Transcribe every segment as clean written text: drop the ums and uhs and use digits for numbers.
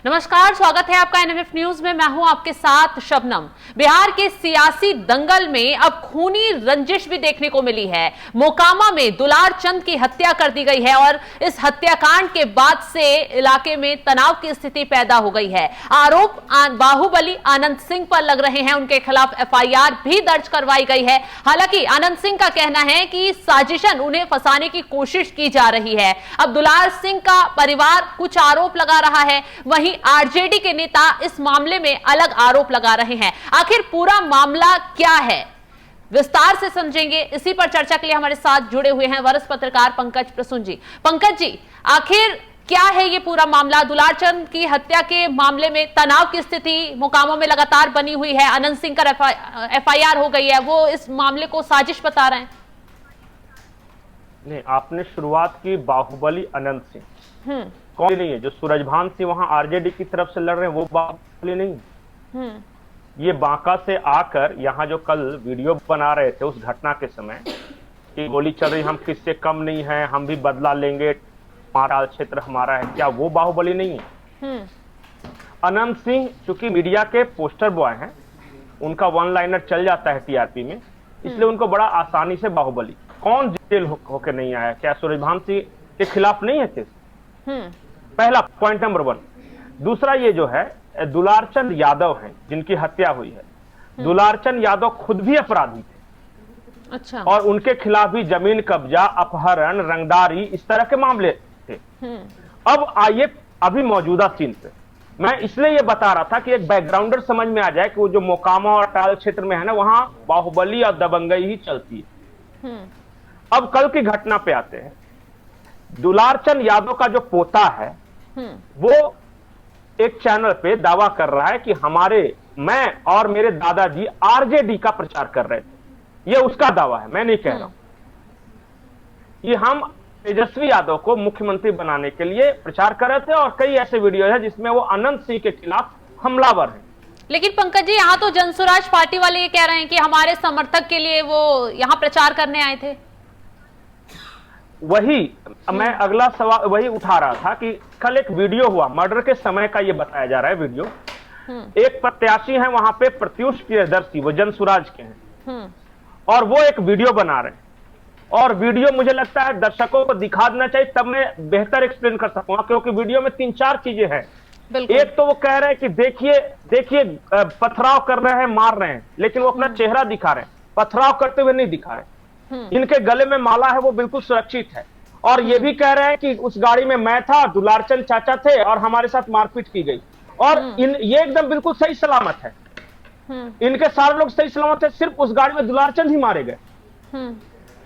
नमस्कार, स्वागत है आपका एनएमएफ न्यूज में। मैं हूं आपके साथ शबनम। बिहार के सियासी दंगल में अब खूनी रंजिश भी देखने को मिली है। मोकामा में दुलार चंद की हत्या कर दी गई है और इस हत्याकांड के बाद से इलाके में तनाव की स्थिति पैदा हो गई है। आरोप बाहुबली आनंद सिंह पर लग रहे हैं, उनके खिलाफ एफआईआर भी दर्ज करवाई गई है। हालांकि आनंद सिंह का कहना है कि साजिशन उन्हें फंसाने की कोशिश की जा रही है। अब दुलार सिंह का परिवार कुछ आरोप लगा रहा है, वहीं आरजेडी के नेता इस मामले में अलग आरोप लगा रहे हैं। आखिर पूरा मामला क्या है, विस्तार से समझेंगे। इसी पर चर्चा के लिए हमारे साथ जुड़े हुए हैं वरिष्ठ पत्रकार पंकज प्रसून जी। पंकज जी, आखिर क्या है ये पूरा मामला? दुलारचंद की हत्या के मामले में तनाव की स्थिति मोकामा में लगातार बनी हुई है। आनंद सिंह का एफआईआर हो गई है, वो इस मामले को साजिश बता रहे हैं। नहीं, आपने शुरुआत की बाहुबली अनंत सिंह कौन नहीं है? जो सूरजभान सिंह वहां आरजेडी की तरफ से लड़ रहे हैं वो बाहुबली नहीं। ये बांका से आकर यहाँ जो कल वीडियो बना रहे थे उस घटना के समय कि गोली चल रही, हम किससे कम नहीं है, हम भी बदला लेंगे, हमारा क्षेत्र हमारा है, क्या वो बाहुबली नहीं है? अनंत सिंह चूंकि मीडिया के पोस्टर बॉय हैं, उनका वन लाइनर चल जाता है टीआरपी में, इसलिए उनको बड़ा आसानी से बाहुबली। कौन जेल होकर नहीं आया? क्या सूरजभान सिंह के खिलाफ नहीं है केस? पहला पॉइंट नंबर 1। दूसरा, ये जो है दुलारचंद यादव हैं जिनकी हत्या हुई है। दुलारचंद यादव खुद भी अपराधी थे। अच्छा। और उनके खिलाफ भी जमीन कब्जा, अपहरण, रंगदारी, इस तरह के मामले थे। अब आइए अभी मौजूदा सीन पे। मैं इसलिए ये बता रहा था कि एक बैकग्राउंडर समझ में आ जाए कि वो जो मोकामा और टाल क्षेत्र में है ना, वहां बाहुबली और दबंगई ही चलती है। अब कल की घटना पे आते हैं। दुलारचंद यादव का जो पोता है वो एक चैनल पे दावा कर रहा है कि मैं और मेरे दादाजी आरजेडी का प्रचार कर रहे थे। ये उसका दावा है, मैं नहीं कह रहा हूं। कि हम तेजस्वी यादव को मुख्यमंत्री बनाने के लिए प्रचार कर रहे थे और कई ऐसे वीडियो है जिसमें वो अनंत सिंह के खिलाफ हमलावर है। लेकिन पंकज जी, यहाँ तो जनसुराज पार्टी वाले ये कह रहे हैं कि हमारे समर्थक के लिए वो यहाँ प्रचार करने आए थे। वही मैं अगला सवाल वही उठा रहा था कि कल एक वीडियो हुआ, मर्डर के समय का ये बताया जा रहा है वीडियो। एक प्रत्याशी है वहां पे, प्रत्युष प्रियदर्शी, वो जनसुराज के हैं, और वो एक वीडियो बना रहे हैं। और वीडियो मुझे लगता है दर्शकों को दिखा देना चाहिए, तब मैं बेहतर एक्सप्लेन कर सकूंगा, क्योंकि वीडियो में 3-4 चीजें हैं। एक तो वो कह रहे हैं कि देखिए पथराव कर रहे हैं, मार रहे हैं, लेकिन वो अपना चेहरा दिखा रहे हैं, पथराव करते हुए नहीं दिखा रहे। इनके गले में माला है, वो बिल्कुल सुरक्षित है। और ये भी कह रहे हैं कि उस गाड़ी में मैं था, दुलारचंद चाचा थे और हमारे साथ मारपीट की गई। और ये एकदम बिल्कुल सही सलामत है। इनके सारे लोग सही सलामत है, सिर्फ उस गाड़ी में दुलारचंद ही मारे गए।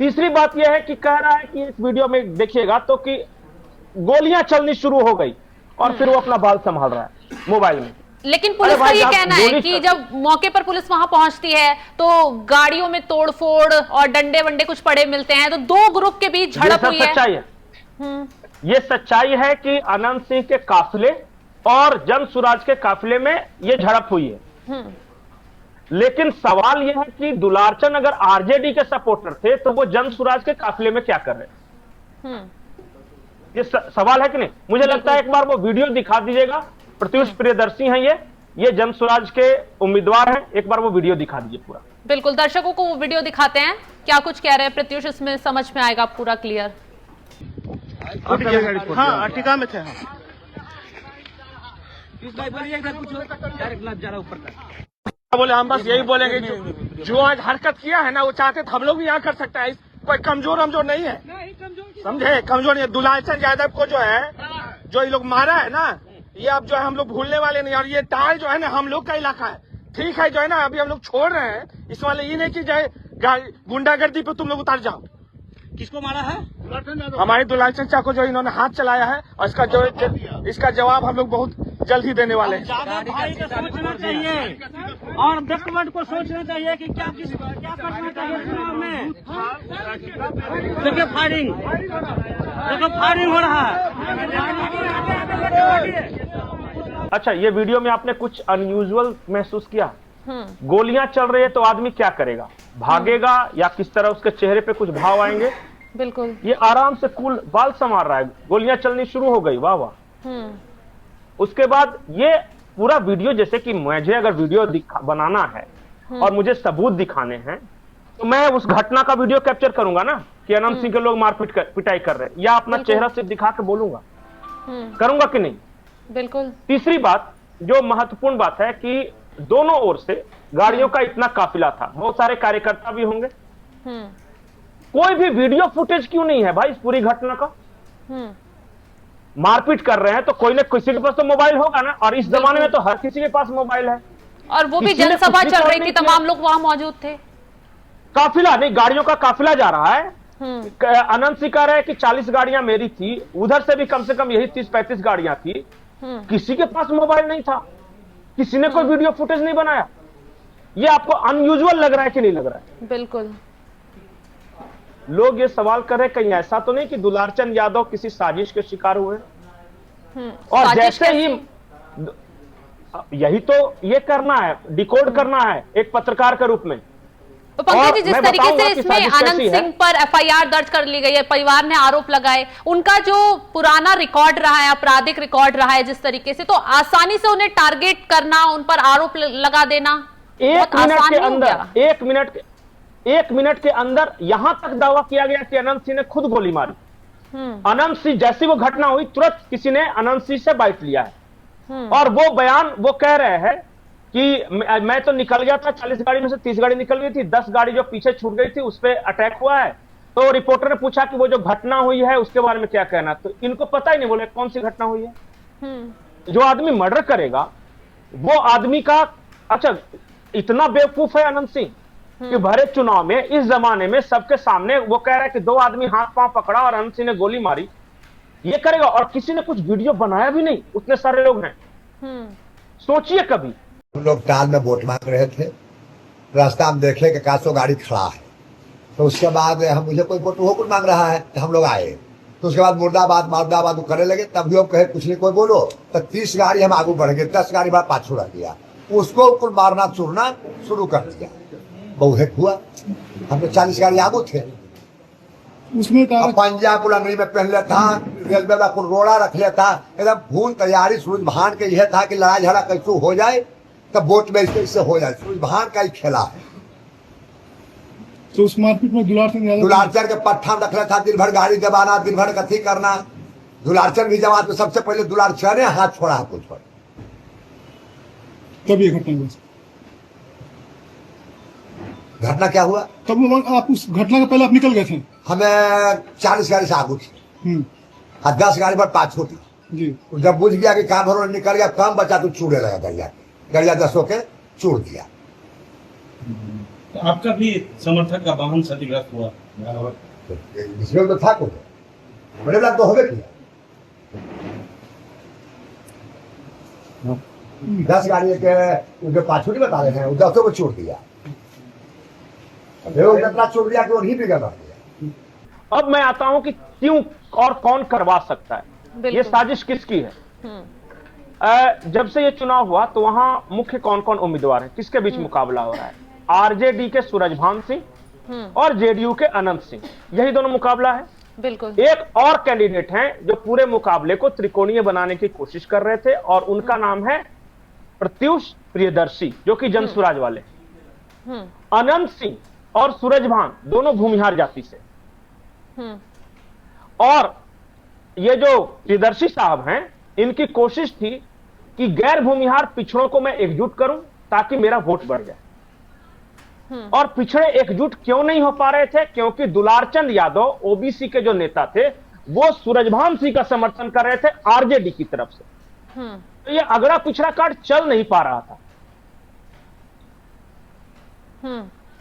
तीसरी बात यह है कि कह रहा है कि इस वीडियो में देखिएगा तो कि गोलियां चलनी शुरू हो गई और फिर वो अपना बाल संभाल रहा है मोबाइल में। लेकिन पुलिस का ये कहना है कि जब मौके पर पुलिस वहां पहुंचती है तो गाड़ियों में तोड़फोड़ और डंडे वंडे कुछ पड़े मिलते हैं, तो 2 ग्रुप के बीच झड़प हुई है। सच्चाई है। ये सच्चाई है कि अनंत सिंह के काफिले और जनसुराज के काफिले में ये झड़प हुई है। लेकिन सवाल यह है कि दुलारचंद अगर आरजेडी के सपोर्टर थे तो वो जनसुराज के काफिले में क्या कर रहे? ये सवाल है कि नहीं? मुझे लगता है एक बार वो वीडियो दिखा दीजिएगा। प्रत्युष प्रियदर्शी हैं ये जनसुराज के उम्मीदवार हैं। एक बार वो वीडियो दिखा दीजिए पूरा। बिल्कुल, दर्शकों को वो वीडियो दिखाते हैं, क्या कुछ कह रहे हैं प्रत्युष, इसमें समझ में आएगा पूरा क्लियर। हाँ, अर्टिगा में थे हम। बोले हम बस यही बोलेंगे, जो आज हरकत किया है ना, वो चाहते हम लोग भी यहाँ कर सकते हैं। कोई कमजोर नहीं है, समझे? कमजोर नहीं है। दुलारचंद यादव को जो है, जो ये लोग मारा है ना, ये अब जो है हम लोग भूलने वाले नहीं। और ये टाल जो है ना, हम लोग का इलाका है, ठीक है? जो है ना, अभी हम लोग छोड़ रहे हैं। इस वाले ये नहीं कि जो है गुंडागर्दी पे तुम लोग उतर जाओ। किसको मारा है? हमारे दुलारचंद चाचा को जो इन्होंने हाथ चलाया है, और इसका जवाब हम लोग बहुत जल्द ही देने वाले हैं। भाई को सोचना चाहिए और डॉक्यूमेंट को सोचना चाहिए कि क्या करना चाहिए चुनाव में। देखिए फायरिंग हो रहा है। अच्छा, ये वीडियो में आपने कुछ अनयूजुअल महसूस किया? गोलियां चल रही है तो आदमी क्या करेगा? भागेगा या किस तरह उसके चेहरे पे कुछ भाव आएंगे? बिल्कुल। ये आराम से कूल बाल संवार रहा है, गोलियां चलनी शुरू हो गई। वाह वाह। उसके बाद ये पूरा वीडियो, जैसे कि मुझे अगर वीडियो बनाना है और मुझे सबूत दिखाने हैं तो मैं उस घटना का वीडियो कैप्चर करूंगा ना कि अनंत सिंह के लोग मारपीट पिटाई कर रहे हैं, या अपना चेहरा सिर्फ दिखा के बोलूंगा, करूंगा कि नहीं? बिल्कुल। तीसरी बात जो महत्वपूर्ण बात है कि दोनों ओर से गाड़ियों का इतना काफिला था, बहुत सारे कार्यकर्ता भी होंगे, कोई भी वीडियो फुटेज क्यों नहीं है भाई इस पूरी घटना का? मारपीट कर रहे हैं तो कोई ना किसी के पास तो मोबाइल होगा ना, और इस जमाने में तो हर किसी के पास मोबाइल है। और वो भी जनसभा चल रही थी, तमाम लोग वहां मौजूद थे। काफिला नहीं, गाड़ियों का काफिला जा रहा है। अनंत सिंह कह रहे हैं कि 40 गाड़ियां मेरी थी, उधर से भी कम से कम यही 30-35 गाड़ियां थी। किसी के पास मोबाइल नहीं था, किसी ने कोई वीडियो फुटेज नहीं बनाया। ये आपको अनयूजुअल लग रहा है कि नहीं लग रहा है? बिल्कुल। लोग ये सवाल कर रहे हैं कहीं ऐसा तो नहीं कि दुलारचंद यादव किसी साजिश के शिकार हुए? और जैसे ही यही तो ये करना है, डिकोड करना है एक पत्रकार के रूप में। तो पंकज जी, जिस तरीके से इसमें अनंत सिंह पर एफआईआर दर्ज कर ली गई है, परिवार ने आरोप लगाए, उनका जो पुराना रिकॉर्ड रहा है, आपराधिक रिकॉर्ड रहा है जिस तरीके से, तो आसानी से उन्हें टारगेट करना, उन पर आरोप लगा देना एक मिनट के अंदर यहां तक दावा किया गया कि अनंत सिंह ने खुद गोली मारी। अनंत सिंह, जैसी वो घटना हुई तुरंत किसी ने अनंत सिंह से बाइट लिया है और वो बयान वो कह रहे हैं कि मैं तो निकल गया था, 40 गाड़ी में से 30 गाड़ी निकल गई थी, 10 गाड़ी जो पीछे छूट गई थी उस पर अटैक हुआ है। तो रिपोर्टर ने पूछा कि वो जो घटना हुई है उसके बारे में क्या कहना, तो इनको पता ही नहीं, बोले कौन सी घटना हुई है। जो आदमी मर्डर करेगा वो आदमी का, अच्छा इतना बेवकूफ है अनंत सिंह कि भरे चुनाव में इस जमाने में सबके सामने वो कह रहा है कि 2 आदमी हाथ पांव पकड़ा और अनंत सिंह ने गोली मारी, ये करेगा? और किसी ने कुछ वीडियो बनाया भी नहीं, उतने सारे लोग हैं। सोचिए कभी। हम लोग टाल में वोट मांग रहे थे, रास्ता में देखे कि 100 गाड़ी खड़ा है, तो उसके बाद हम मुझे कोई वोट मांग रहा है तो हम लोग आए, तो उसके बाद मुर्दाबाद वो करने लगे, तब भी हम कहे कुछ नहीं कोई बोलो, तो 30 गाड़ी हम आगे बढ़ गए, 10 गाड़ी बाद पाछू रह गया, उसको कुल मारना चूरना शुरू कर दिया। बहुत हुआ, हमने 40 गाड़ी आगू थे, उसमें पंजा पुलंगड़ी में पहन लेता, रेलवे का कुल रोड़ा रख लेता, एकदम भूल तैयारी सूरज भान के यह था कि लड़ाई झगड़ा कैसे हो जाए तब वोट में इससे हो जाए, सूरज भान का ही खेला है। तो उस मारपीट में दुलारचंद के पट्टा में रखना था, दिन भर गाड़ी दबाना, दिन भर कथी करना। दुलारचंद भी जमात में सबसे पहले दुलारचंद ने हाथ छोड़ा है कुछ पर, तब ये घटना। घटना क्या हुआ? तब आप उस घटना के पहले आप निकल गए थे? हमें 40 गाड़ी से आगू थी और 10 गाड़ी पर पाछू थी जी। जब बुझ गया कि काम भरो निकल गया, कम बचा तो चूड़े लगा गड़िया 10 के चूड़ दिया। तो आपका भी समर्थक का वाहन क्षतिग्रस्त हुआ? इसमें तो था कुछ बड़े बात तो होगा किया। 10 गाड़ी के पाछू नहीं बता रहे हैं, 10 को छोड़ दिया, छोड़ दिया कि वही बिगड़ दिया। अब मैं आता हूं कि क्यों और कौन करवा सकता है, ये साजिश किसकी है? जब से ये चुनाव हुआ तो वहां मुख्य कौन कौन उम्मीदवार हैं, किसके बीच मुकाबला हो रहा है? आरजेडी के सूरजभान सिंह और जेडीयू के अनंत सिंह, यही दोनों मुकाबला है। बिल्कुल। एक और कैंडिडेट हैं जो पूरे मुकाबले को त्रिकोणीय बनाने की कोशिश कर रहे थे और उनका नाम है प्रत्युष प्रियदर्शी, जो कि जनसुराज वाले। अनंत सिंह और सूरजभान दोनों भूमिहार जाति से, और ये जो प्रियदर्शी साहब हैं इनकी कोशिश थी कि गैर भूमिहार पिछड़ों को मैं एकजुट करूं ताकि मेरा वोट बढ़ जाए। और पिछड़े एकजुट क्यों नहीं हो पा रहे थे? क्योंकि दुलारचंद यादव ओबीसी के जो नेता थे वो सूरजभान सिंह का समर्थन कर रहे थे आरजेडी की तरफ से, तो ये अगड़ा पिछड़ा कार्ड चल नहीं पा रहा था।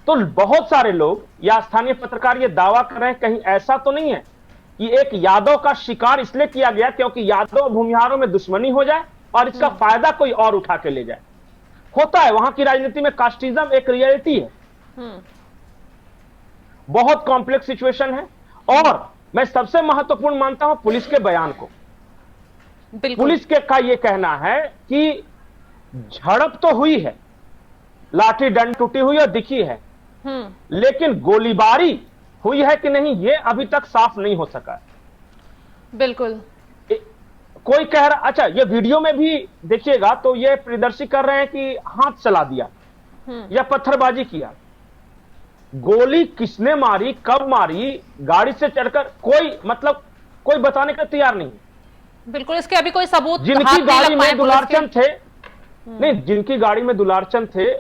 तो बहुत सारे लोग या स्थानीय पत्रकार ये दावा कर रहे हैं कहीं ऐसा तो नहीं है कि एक यादव का शिकार इसलिए किया गया क्योंकि यादव भूमिहारों में दुश्मनी हो जाए और इसका फायदा कोई और उठा के ले जाए। होता है, वहां की राजनीति में कास्टिज्म एक रियलिटी है, बहुत कॉम्प्लेक्स सिचुएशन है। और मैं सबसे महत्वपूर्ण मानता हूं पुलिस के बयान को। पुलिस के का यह कहना है कि झड़प तो हुई है, लाठी डंड टूटी हुई और दिखी है, लेकिन गोलीबारी हुई है कि नहीं ये अभी तक साफ नहीं हो सका। बिल्कुल। कोई कह रहा, अच्छा ये वीडियो में भी देखिएगा तो ये प्रियदर्शी कर रहे हैं कि हाथ चला दिया या पत्थरबाजी किया। गोली किसने मारी, कब मारी, गाड़ी से चढ़कर कोई बताने का तैयार नहीं। बिल्कुल, इसके अभी कोई सबूत जिनकी गाड़ी में दुलारचंद थे, नहीं, जिनकी गाड़ी में दुलारचंद थे,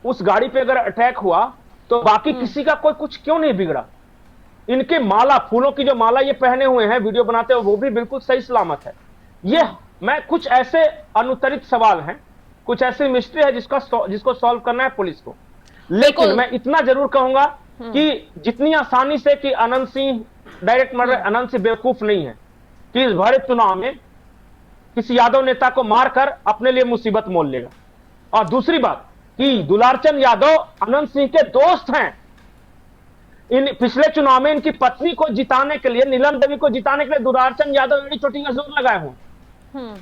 उस गाड़ी पे अगर अटैक हुआ तो बाकी किसी का कोई कुछ क्यों नहीं बिगड़ा। इनके माला, फूलों की जो माला ये पहने हुए हैं वीडियो बनाते हुए, वो भी बिल्कुल सही सलामत है। ये मैं कुछ ऐसे अनुत्तरित सवाल हैं, कुछ ऐसी मिस्ट्री है जिसको सॉल्व करना है पुलिस को। लेकिन मैं इतना जरूर कहूंगा कि जितनी आसानी से कि अनंत सिंह डायरेक्ट मर्डर, अनंत सिंह बेवकूफ नहीं है कि इस भरे चुनाव में किसी यादव नेता को मारकर अपने लिए मुसीबत मोल लेगा। और दूसरी बात कि दुलारचंद यादव अनंत सिंह के दोस्त हैं। इन पिछले चुनाव में इनकी पत्नी को जिताने के लिए, नीलम देवी को जिताने के लिए दुलारचंद यादव एड़ी चोटी का जोर लगाए हुए।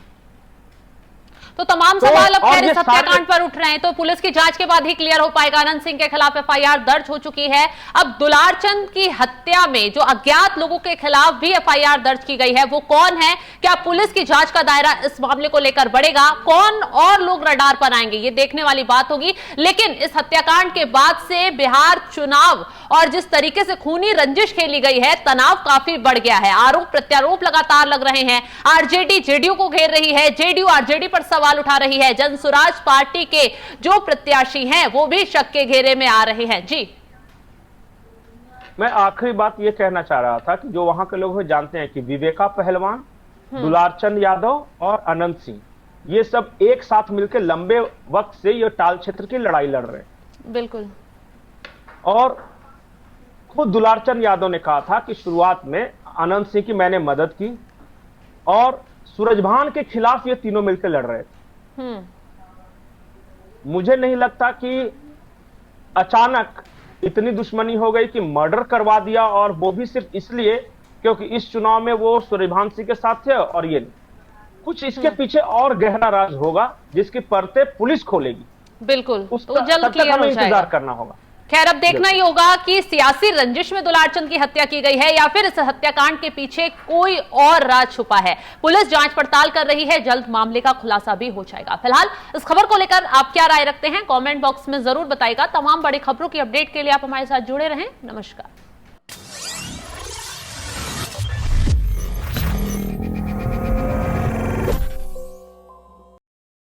तो तमाम सवाल अब खैर इस हत्याकांड पर उठ रहे हैं, तो पुलिस की जांच के बाद ही क्लियर हो पाएगा। अनंत सिंह के खिलाफ एफआईआर दर्ज हो चुकी है। अब दुलारचंद की हत्या में जो अज्ञात लोगों के खिलाफ भी एफआईआर दर्ज की गई है, वो कौन है? क्या पुलिस की जांच का दायरा इस मामले को लेकर बढ़ेगा? कौन और लोग रडार पर आएंगे, ये देखने वाली बात होगी। लेकिन इस हत्याकांड के बाद से बिहार चुनाव और जिस तरीके से खूनी रंजिश खेली गई है, तनाव काफी बढ़ गया है। आरोप प्रत्यारोप लगातार लग रहे हैं। आरजेडी जेडीयू को घेर रही है, जेडीयू आरजेडी पर सवाल उठा रही है। जनसुराज पार्टी के जो प्रत्याशी हैं वो भी शक के घेरे में आ रहे हैं। जी, मैं आखिरी बात ये कहना चाह रहा था कि जो वहां के लोग जानते हैं कि विवेका पहलवान, दुलारचंद यादव और अनंत सिंह, ये सब एक साथ मिलकर लंबे वक्त से ये टाल क्षेत्र की लड़ाई लड़ रहे हैं। बिल्कुल। और खुद दुलारचंद यादव ने कहा था कि शुरुआत में अनंत सिंह की मैंने मदद की और सूरजभान के खिलाफ ये तीनों मिलकर लड़ रहे थे। मुझे नहीं लगता कि अचानक इतनी दुश्मनी हो गई कि मर्डर करवा दिया, और वो भी सिर्फ इसलिए क्योंकि इस चुनाव में वो सूरजभान सिंह के साथ थे और ये नहीं। कुछ इसके पीछे और गहरा राज होगा जिसकी परतें पुलिस खोलेगी। बिल्कुल, उसका जल्द क्लियर हो जाएगा। इंतजार करना होगा। खैर, अब देखना ही होगा कि सियासी रंजिश में दुलारचंद की हत्या की गई है या फिर इस हत्याकांड के पीछे कोई और राज छुपा है। पुलिस जांच पड़ताल कर रही है, जल्द मामले का खुलासा भी हो जाएगा। फिलहाल इस खबर को लेकर आप क्या राय रखते हैं, कमेंट बॉक्स में जरूर बताइएगा। तमाम बड़ी खबरों की अपडेट के लिए आप हमारे साथ जुड़े रहें। नमस्कार।